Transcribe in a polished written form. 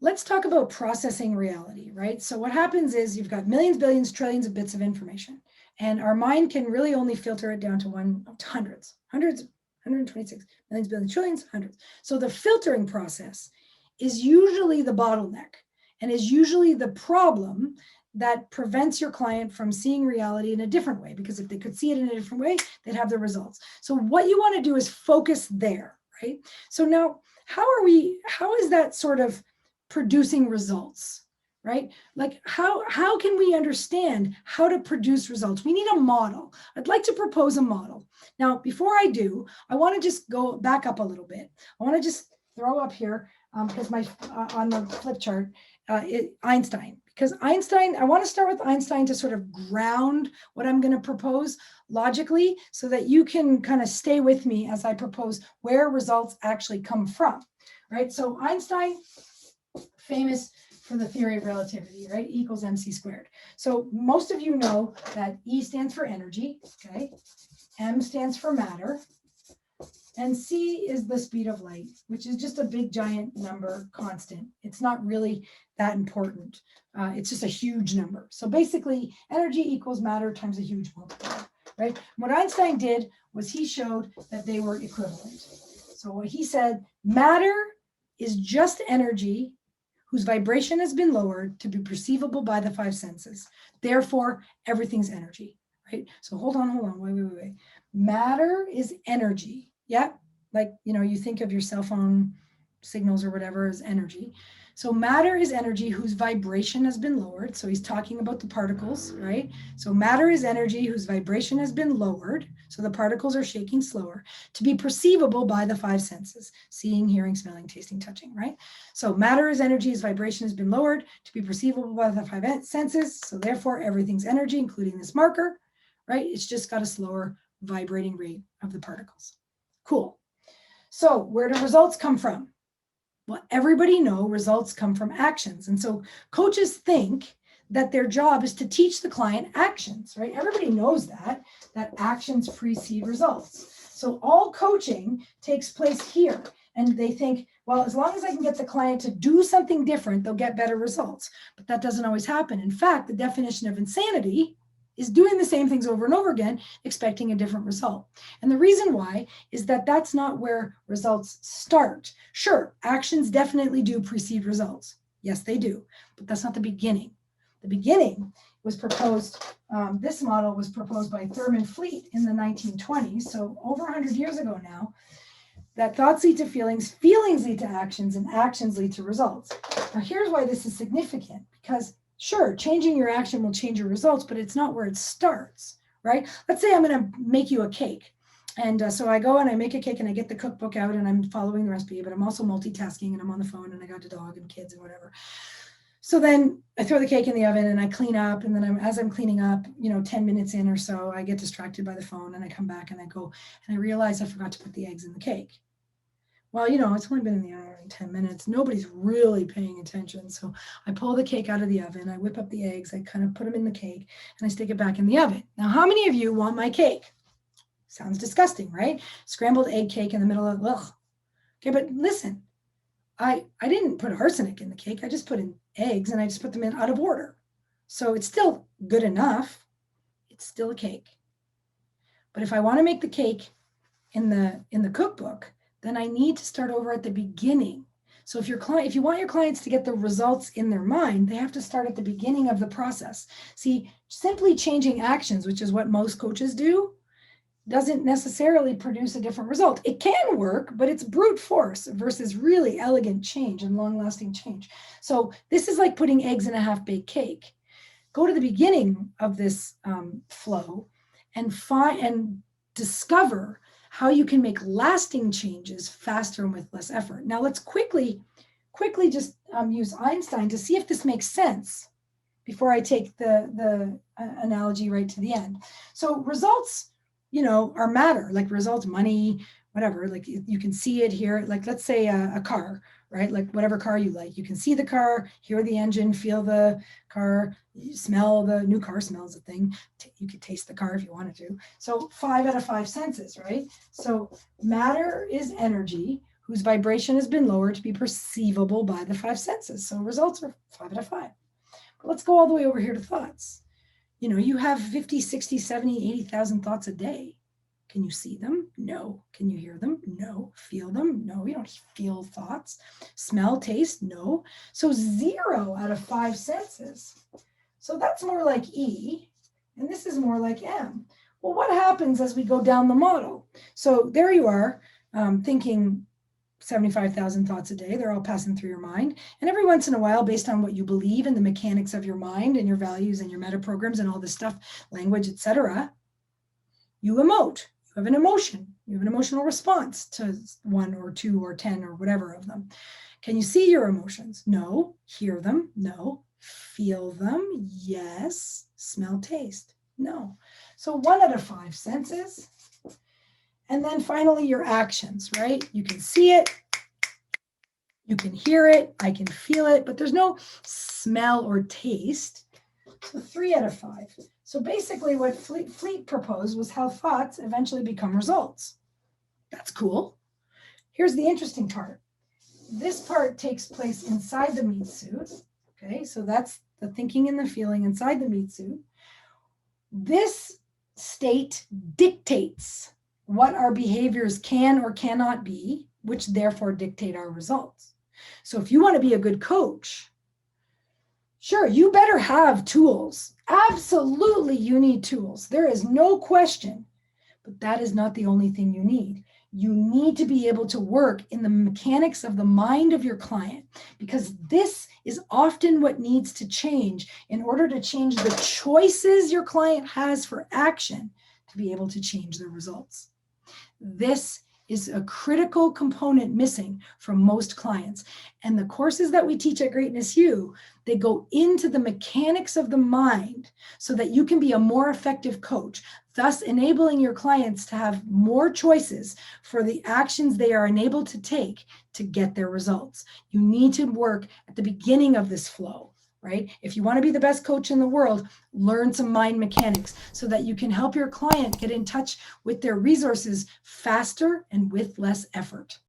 let's talk about processing reality, right? So what happens is you've got millions, billions, trillions of bits of information, and our mind can really only filter it down to hundreds, 126 millions, billions, trillions, hundreds. So the filtering process is usually the bottleneck and is usually the problem that prevents your client from seeing reality in a different way, because if they could see it in a different way, they'd have the results. So what you want to do is focus there, right? So now, how is that sort of producing results, right? Like how can we understand how to produce results? We need a model. I'd like to propose a model. Now, before I do, I want to just go back up a little bit. I want to just throw up here because my on the flip chart, Einstein. Because Einstein, I want to start with Einstein to sort of ground what I'm going to propose logically so that you can kind of stay with me as I propose where results actually come from, right? So Einstein, famous for the theory of relativity, right? E equals mc squared. So most of you know that E stands for energy, okay? M stands for matter, and C is the speed of light, which is just a big giant number constant. It's not really that important. It's just a huge number. So basically, energy equals matter times a huge multiplier, right? What Einstein did was he showed that they were equivalent. So what he said, matter is just energy whose vibration has been lowered to be perceivable by the five senses. Therefore, everything's energy, right? So hold on, wait. Matter is energy. Yeah, like, you think of your cell phone signals or whatever as energy. So matter is energy whose vibration has been lowered. So he's talking about the particles, right? So matter is energy whose vibration has been lowered. So the particles are shaking slower to be perceivable by the five senses: seeing, hearing, smelling, tasting, touching, right? So matter is energy whose vibration has been lowered to be perceivable by the five senses. So therefore, everything's energy, including this marker, right? It's just got a slower vibrating rate of the particles. Cool. So where do results come from? Well, everybody knows results come from actions. And so coaches think that their job is to teach the client actions, right? Everybody knows that actions precede results. So all coaching takes place here. And they think, well, as long as I can get the client to do something different, they'll get better results. But that doesn't always happen. In fact, the definition of insanity is doing the same things over and over again, expecting a different result. And the reason why is that that's not where results start. Sure, actions definitely do precede results. Yes, they do, but that's not the beginning. The beginning was proposed, this model was proposed by Thurman Fleet in the 1920s, so over 100 years ago now, that thoughts lead to feelings, feelings lead to actions, and actions lead to results. Now, here's why this is significant, because sure, changing your action will change your results, but it's not where it starts, right? Let's say I'm going to make you a cake. And so I go and I make a cake and I get the cookbook out and I'm following the recipe, but I'm also multitasking and I'm on the phone and I got a dog and kids and whatever. So then I throw the cake in the oven and I clean up. And then as I'm cleaning up, 10 minutes in or so, I get distracted by the phone and I come back and I go and I realize I forgot to put the eggs in the cake. Well, it's only been in the oven 10 minutes. Nobody's really paying attention. So I pull the cake out of the oven. I whip up the eggs. I kind of put them in the cake and I stick it back in the oven. Now, how many of you want my cake? Sounds disgusting, right? Scrambled egg cake in the middle of, ugh. Okay, but listen, I didn't put arsenic in the cake. I just put in eggs and I just put them in out of order. So it's still good enough. It's still a cake. But if I want to make the cake in the cookbook, then I need to start over at the beginning. So if you want your clients to get the results in their mind, they have to start at the beginning of the process. See, simply changing actions, which is what most coaches do, doesn't necessarily produce a different result. It can work, but it's brute force versus really elegant change and long-lasting change. So this is like putting eggs in a half-baked cake. Go to the beginning of this flow and discover how you can make lasting changes faster and with less effort. Now let's quickly just use Einstein to see if this makes sense before I take the analogy right to the end. So results, are matter, like results, money, whatever, like you can see it here, like let's say a car, right? Like whatever car you like, you can see the car, hear the engine, feel the car, smell the new car smells a thing. You could taste the car if you wanted to. So 5 out of 5 senses, right? So matter is energy whose vibration has been lowered to be perceivable by the 5 senses. So results are 5 out of 5. But let's go all the way over here to thoughts. You have 50, 60, 70, 80,000 thoughts a day. Can you see them? No. Can you hear them? No. Feel them? No, you don't feel thoughts. Smell, taste? No. So 0 out of 5 senses. So that's more like E, and this is more like M. Well, what happens as we go down the model? So there you are, thinking 75,000 thoughts a day. They're all passing through your mind. And every once in a while, based on what you believe and the mechanics of your mind and your values and your meta programs and all this stuff, language, etc., you emote. You have an emotion. You have an emotional response to 1 or 2 or 10 or whatever of them. Can you see your emotions? No. Hear them? No. Feel them? Yes. Smell, taste? No. So 1 out of 5 senses. And then finally, your actions, right? You can see it, you can hear it, I can feel it, but there's no smell or taste. So 3 out of 5. So basically what Fleet proposed was how thoughts eventually become results. That's cool. Here's the interesting part. This part takes place inside the meat suit. Okay, so that's the thinking and the feeling inside the meat suit. This state dictates what our behaviors can or cannot be, which therefore dictate our results. So if you want to be a good coach, sure, you better have tools. Absolutely, you need tools. There is no question, but that is not the only thing you need. You need to be able to work in the mechanics of the mind of your client, because this is often what needs to change in order to change the choices your client has for action to be able to change their results. This is a critical component missing from most clients. And the courses that we teach at greatnessu, they go into the mechanics of the mind so that you can be a more effective coach, thus enabling your clients to have more choices for the actions they are enabled to take to get their results. You need to work at the beginning of this flow, right? If you want to be the best coach in the world, learn some mind mechanics so that you can help your client get in touch with their resources faster and with less effort.